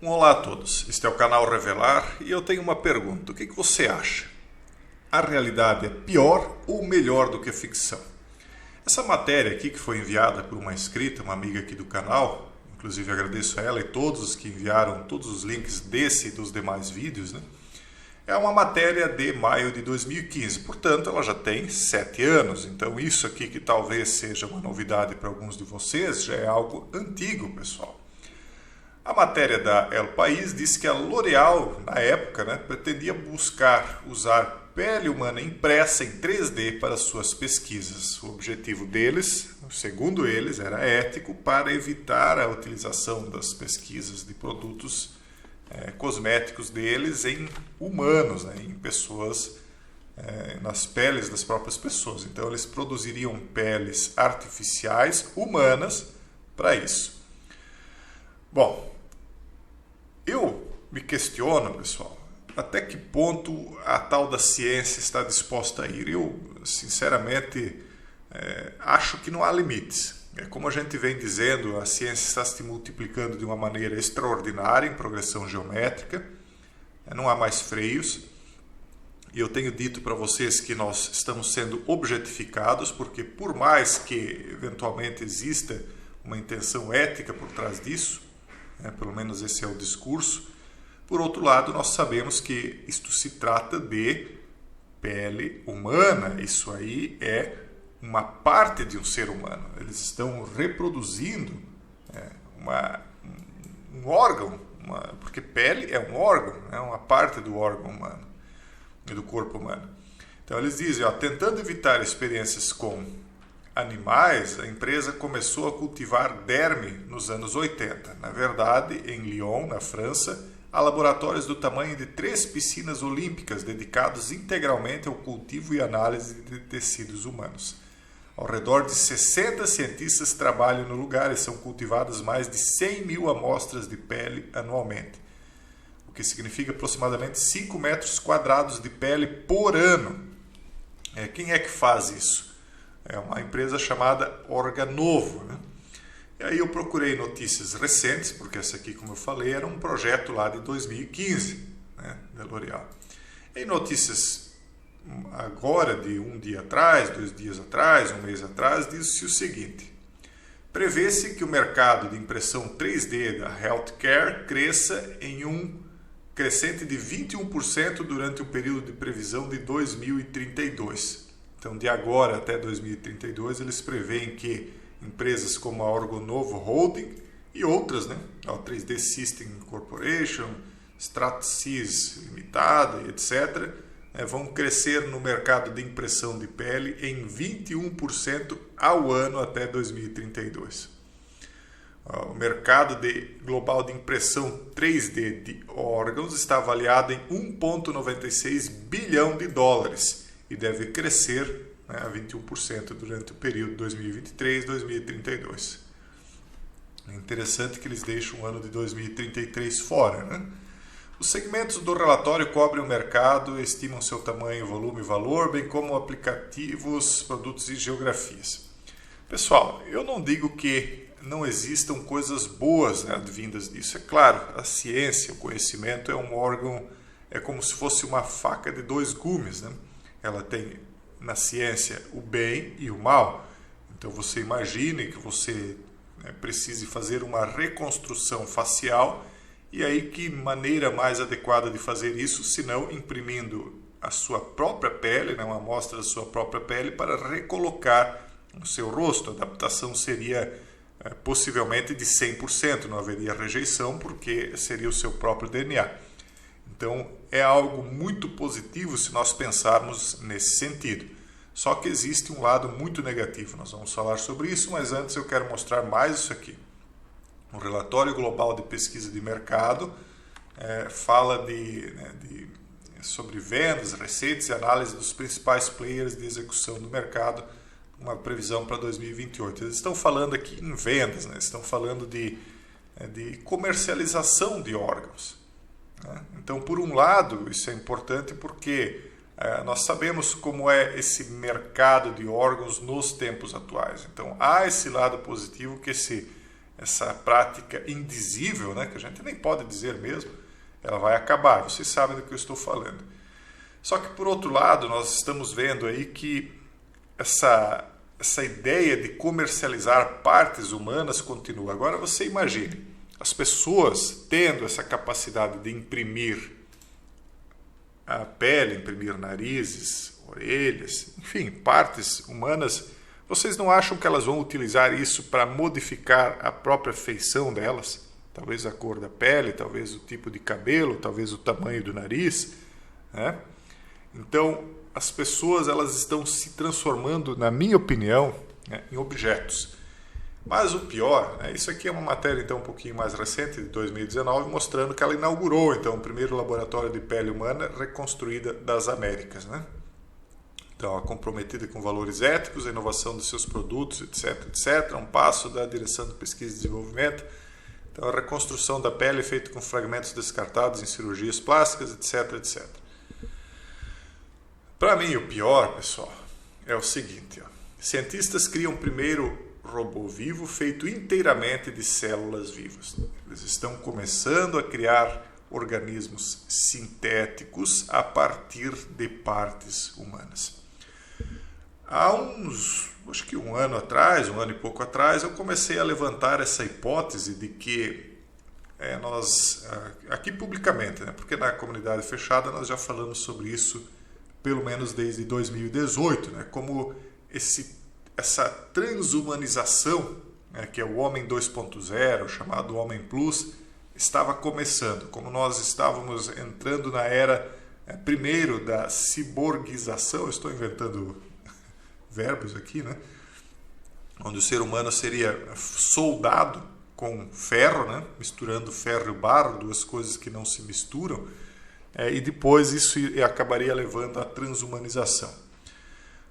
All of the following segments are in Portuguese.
Olá a todos, este é o canal Revelar e eu tenho uma pergunta. O que você acha? A realidade é pior ou melhor do que a ficção? Essa matéria aqui que foi enviada por uma inscrita, uma amiga aqui do canal, inclusive agradeço a ela e todos os que enviaram todos os links desse e dos demais vídeos, né? É uma matéria de maio de 2015, portanto ela já tem 7 anos, então isso aqui que talvez seja uma novidade para alguns de vocês já é algo antigo, pessoal. A matéria da El País diz que a L'Oréal, na época, pretendia buscar usar pele humana impressa em 3D para suas pesquisas. O objetivo deles, segundo eles, era ético para evitar a utilização das pesquisas de produtos cosméticos deles em humanos, em pessoas, nas peles das próprias pessoas. Então eles produziriam peles artificiais humanas para isso. Bom, eu me questiono, pessoal, até que ponto a tal da ciência está disposta a ir. Eu, sinceramente, acho que não há limites. Como a gente vem dizendo, a ciência está se multiplicando de uma maneira extraordinária, em progressão geométrica, não há mais freios. E eu tenho dito para vocês que nós estamos sendo objetificados, porque por mais que eventualmente exista uma intenção ética por trás disso, pelo menos esse é o discurso. Por outro lado, nós sabemos que isto se trata de pele humana. Isso aí é uma parte de um ser humano. Eles estão reproduzindo um órgão, porque pele é um órgão, é uma parte do órgão humano e do corpo humano. Então eles dizem, tentando evitar experiências com animais, a empresa começou a cultivar derme nos anos 80. Na verdade, em Lyon, na França, há laboratórios do tamanho de 3 piscinas olímpicas dedicados integralmente ao cultivo e análise de tecidos humanos. Ao redor de 60 cientistas trabalham no lugar e são cultivadas mais de 100 mil amostras de pele anualmente, o que significa aproximadamente 5 metros quadrados de pele por ano. Quem é que faz isso? É uma empresa chamada Organovo. E aí eu procurei notícias recentes, porque essa aqui, como eu falei, era um projeto lá de 2015, da L'Oréal. Em notícias agora, de um dia atrás, 2 dias atrás, um mês atrás, diz-se o seguinte: prevê-se que o mercado de impressão 3D da healthcare cresça em um crescente de 21% durante o período de previsão de 2032. Então, de agora até 2032, eles preveem que empresas como a Organovo Holding e outras, a 3D System Corporation, Stratasys Limitada, etc., vão crescer no mercado de impressão de pele em 21% ao ano até 2032. O mercado global de impressão 3D de órgãos está avaliado em 1,96 bilhão de dólares e deve crescer a 21% durante o período 2023-2032. É interessante que eles deixam o ano de 2033 fora. Os segmentos do relatório cobrem o mercado, estimam seu tamanho, volume e valor, bem como aplicativos, produtos e geografias. Pessoal, eu não digo que não existam coisas boas advindas disso. É claro, a ciência, o conhecimento é um órgão, é como se fosse uma faca de 2 gumes. Ela tem na ciência o bem e o mal. Então você imagine que você precise fazer uma reconstrução facial, e aí que maneira mais adequada de fazer isso, senão imprimindo a sua própria pele, uma amostra da sua própria pele, para recolocar o seu rosto. A adaptação seria possivelmente de 100%, não haveria rejeição, porque seria o seu próprio DNA. Então, é algo muito positivo se nós pensarmos nesse sentido. Só que existe um lado muito negativo. Nós vamos falar sobre isso, mas antes eu quero mostrar mais isso aqui. O Relatório Global de Pesquisa de Mercado fala sobre vendas, receitas e análise dos principais players de execução do mercado, uma previsão para 2028. Eles estão falando aqui em vendas, estão falando de comercialização de órgãos. Então, por um lado, isso é importante porque nós sabemos como é esse mercado de órgãos nos tempos atuais. Então, há esse lado positivo que esse essa prática indizível, né, que a gente nem pode dizer mesmo, ela vai acabar. Vocês sabem do que eu estou falando. Só que, por outro lado, nós estamos vendo aí que essa ideia de comercializar partes humanas continua. Agora você imagine, as pessoas tendo essa capacidade de imprimir a pele, imprimir narizes, orelhas, enfim, partes humanas, vocês não acham que elas vão utilizar isso para modificar a própria feição delas? Talvez a cor da pele, talvez o tipo de cabelo, talvez o tamanho do nariz, né? Então, as pessoas elas estão se transformando, na minha opinião, né, em objetos. Mas o pior, né, isso aqui é uma matéria então um pouquinho mais recente, de 2019, mostrando que ela inaugurou então o primeiro laboratório de pele humana reconstruída das Américas, né? Então, ela é comprometida com valores éticos, a inovação dos seus produtos, etc, etc, um passo da direção de pesquisa e desenvolvimento. Então, a reconstrução da pele é feita com fragmentos descartados em cirurgias plásticas, etc, etc. Para mim, o pior, pessoal, é o seguinte, ó. Cientistas criam primeiro robô vivo feito inteiramente de células vivas. Eles estão começando a criar organismos sintéticos a partir de partes humanas. Há acho que um ano e pouco atrás, eu comecei a levantar essa hipótese de que nós, aqui publicamente, né, porque na comunidade fechada nós já falamos sobre isso pelo menos desde 2018, né, como essa transhumanização, né, que é o Homem 2.0, chamado Homem Plus, estava começando, como nós estávamos entrando na era, primeiro, da ciborguização, eu estou inventando verbos aqui, né? Onde o ser humano seria soldado com ferro, né? Misturando ferro e barro, duas coisas que não se misturam, e depois isso acabaria levando à transhumanização.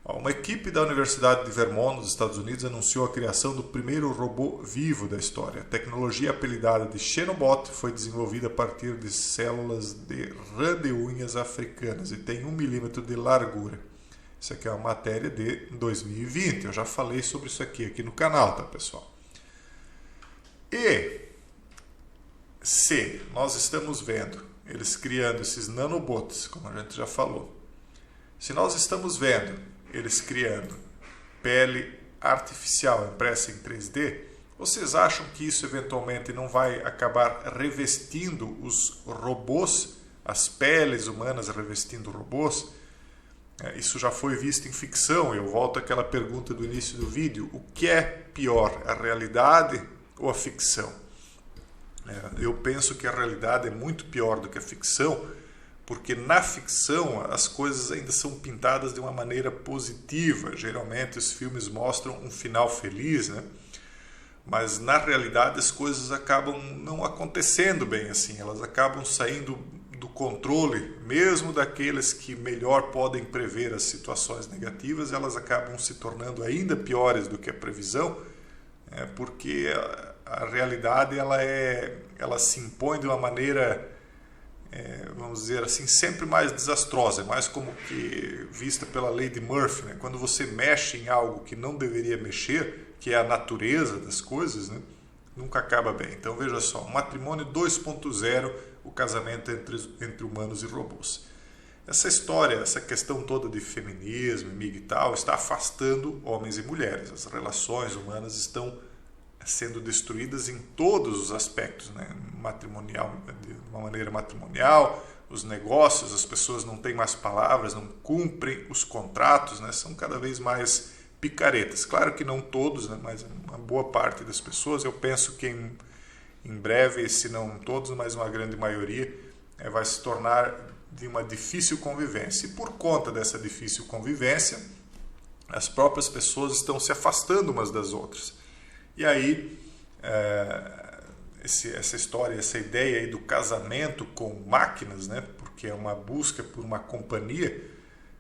Uma equipe da Universidade de Vermont, nos Estados Unidos, anunciou a criação do primeiro robô vivo da história. A tecnologia apelidada de Xenobot foi desenvolvida a partir de células de rã de unhas africanas e tem 1 milímetro de largura. Isso aqui é uma matéria de 2020, eu já falei sobre isso aqui no canal, tá, pessoal? E se nós estamos vendo eles criando esses nanobots, como a gente já falou, se nós estamos vendo eles criando pele artificial impressa em 3D, vocês acham que isso eventualmente não vai acabar revestindo os robôs, as peles humanas revestindo robôs? Isso já foi visto em ficção. Eu volto àquela pergunta do início do vídeo: o que é pior, a realidade ou a ficção? Eu penso que a realidade é muito pior do que a ficção, porque na ficção as coisas ainda são pintadas de uma maneira positiva. Geralmente os filmes mostram um final feliz, né? Mas na realidade as coisas acabam não acontecendo bem assim, elas acabam saindo do controle, mesmo daqueles que melhor podem prever as situações negativas, elas acabam se tornando ainda piores do que a previsão, porque a realidade ela se impõe de uma maneira, vamos dizer assim, sempre mais desastrosa, mais como que vista pela lei de Murphy, né? Quando você mexe em algo que não deveria mexer, que é a natureza das coisas, né? Nunca acaba bem. Então veja só, um matrimônio 2.0, o casamento entre humanos e robôs. Essa história, essa questão toda de feminismo, e tal, está afastando homens e mulheres. As relações humanas estão sendo destruídas em todos os aspectos, né? Matrimonial, de uma maneira matrimonial, os negócios, as pessoas não têm mais palavras, não cumprem os contratos, né? São cada vez mais picaretas. Claro que não todos, né? Mas uma boa parte das pessoas. Eu penso que em breve, se não todos, mas uma grande maioria, vai se tornar de uma difícil convivência. E por conta dessa difícil convivência, as próprias pessoas estão se afastando umas das outras. E aí, essa história, essa ideia aí do casamento com máquinas, né? Porque é uma busca por uma companhia,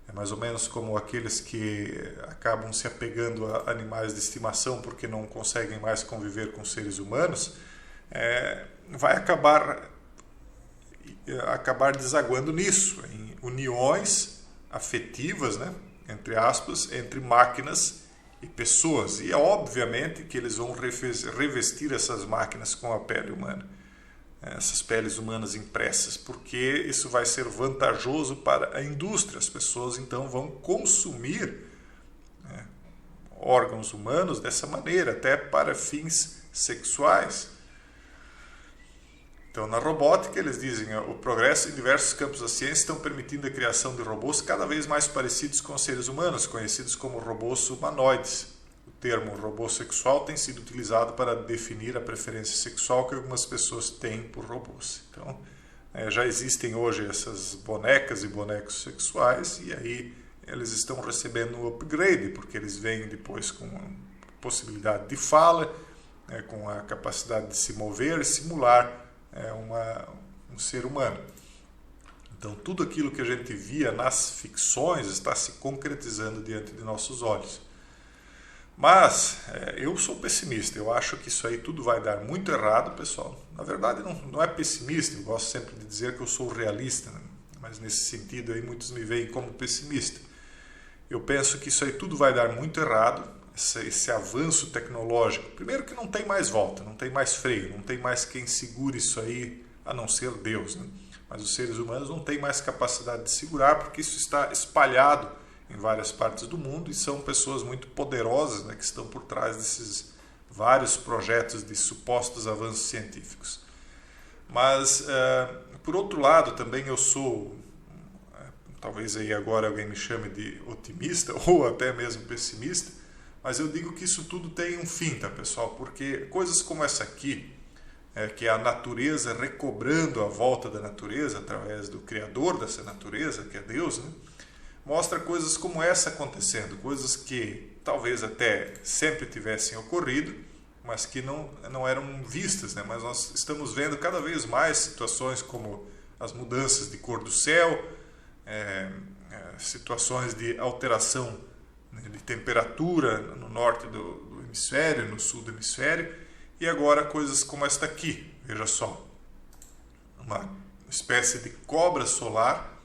é mais ou menos como aqueles que acabam se apegando a animais de estimação porque não conseguem mais conviver com seres humanos, vai acabar desaguando nisso, em uniões afetivas, né? Entre aspas, entre máquinas e pessoas. E é obviamente que eles vão revestir essas máquinas com a pele humana, essas peles humanas impressas, porque isso vai ser vantajoso para a indústria. As pessoas então vão consumir órgãos humanos dessa maneira, até para fins sexuais. Então, na robótica, eles dizem o progresso em diversos campos da ciência estão permitindo a criação de robôs cada vez mais parecidos com os seres humanos, conhecidos como robôs humanoides. O termo robô sexual tem sido utilizado para definir a preferência sexual que algumas pessoas têm por robôs. Então, já existem hoje essas bonecas e bonecos sexuais, e aí eles estão recebendo um upgrade, porque eles vêm depois com possibilidade de fala, com a capacidade de se mover e simular um ser humano. Então, tudo aquilo que a gente via nas ficções está se concretizando diante de nossos olhos. Mas eu sou pessimista, eu acho que isso aí tudo vai dar muito errado, pessoal. Na verdade, não é pessimista, eu gosto sempre de dizer que eu sou realista, né? Mas nesse sentido aí muitos me veem como pessimista. Eu penso que isso aí tudo vai dar muito errado, esse avanço tecnológico. Primeiro que não tem mais volta, não tem mais freio, não tem mais quem segure isso aí, a não ser Deus, né? Mas os seres humanos não têm mais capacidade de segurar, porque isso está espalhado em várias partes do mundo e são pessoas muito poderosas, né, que estão por trás desses vários projetos de supostos avanços científicos. Mas, por outro lado, também eu sou, talvez aí agora alguém me chame de otimista ou até mesmo pessimista, mas eu digo que isso tudo tem um fim, tá, pessoal? Porque coisas como essa aqui, que é a natureza recobrando a volta da natureza através do Criador dessa natureza, que é Deus, né? Mostra coisas como essa acontecendo, coisas que talvez até sempre tivessem ocorrido, mas que não eram vistas, né? Mas nós estamos vendo cada vez mais situações como as mudanças de cor do céu, situações de alteração, né, de temperatura no norte do hemisfério, no sul do hemisfério, e agora coisas como esta aqui, veja só, uma espécie de cobra solar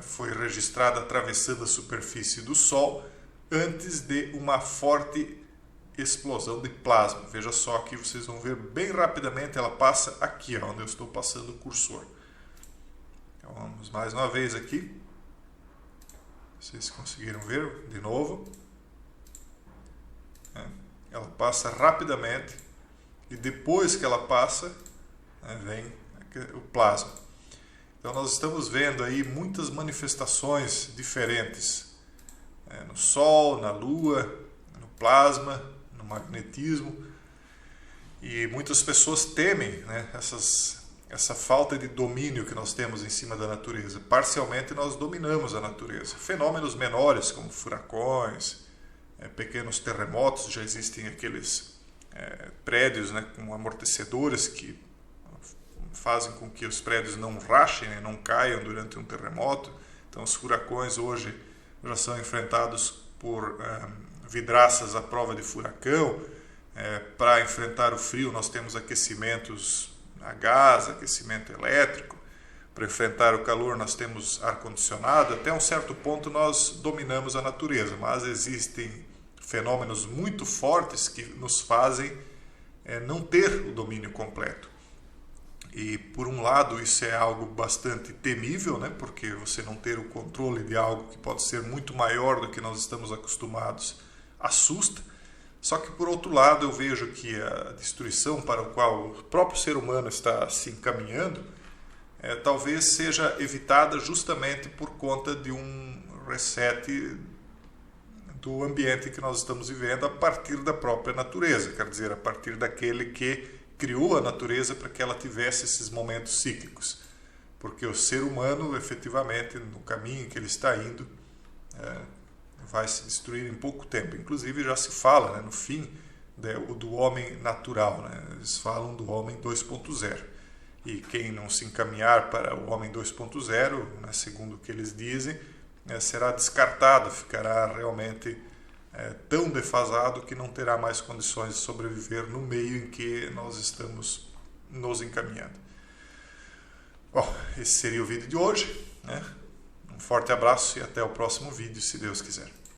foi registrada atravessando a superfície do Sol antes de uma forte explosão de plasma. Veja só aqui, vocês vão ver bem rapidamente, ela passa aqui, onde eu estou passando o cursor. Então vamos mais uma vez aqui. Vocês conseguiram ver de novo? Ela passa rapidamente e depois que ela passa, vem o plasma. Então nós estamos vendo aí muitas manifestações diferentes, no Sol, na Lua, no plasma, no magnetismo, e muitas pessoas temem, né, essa falta de domínio que nós temos em cima da natureza. Parcialmente nós dominamos a natureza. Fenômenos menores como furacões, pequenos terremotos, já existem aqueles prédios, né, com amortecedores que fazem com que os prédios não rachem, né, não caiam durante um terremoto. Então os furacões hoje já são enfrentados por vidraças à prova de furacão. Para enfrentar o frio nós temos aquecimentos a gás, aquecimento elétrico. Para enfrentar o calor nós temos ar-condicionado. Até um certo ponto nós dominamos a natureza, mas existem fenômenos muito fortes que nos fazem não ter o domínio completo. E, por um lado, isso é algo bastante temível, né? Porque você não ter o controle de algo que pode ser muito maior do que nós estamos acostumados assusta. Só que, por outro lado, eu vejo que a destruição para a qual o próprio ser humano está se encaminhando talvez seja evitada justamente por conta de um reset do ambiente que nós estamos vivendo a partir da própria natureza, quer dizer, a partir daquele que criou a natureza para que ela tivesse esses momentos cíclicos, porque o ser humano, efetivamente, no caminho que ele está indo, vai se destruir em pouco tempo. Inclusive já se fala, né, no fim do homem natural, né? Eles falam do homem 2.0, e quem não se encaminhar para o homem 2.0, né, segundo o que eles dizem, será descartado, ficará realmente tão defasado que não terá mais condições de sobreviver no meio em que nós estamos nos encaminhando. Bom, esse seria o vídeo de hoje, né? Um forte abraço e até o próximo vídeo, se Deus quiser.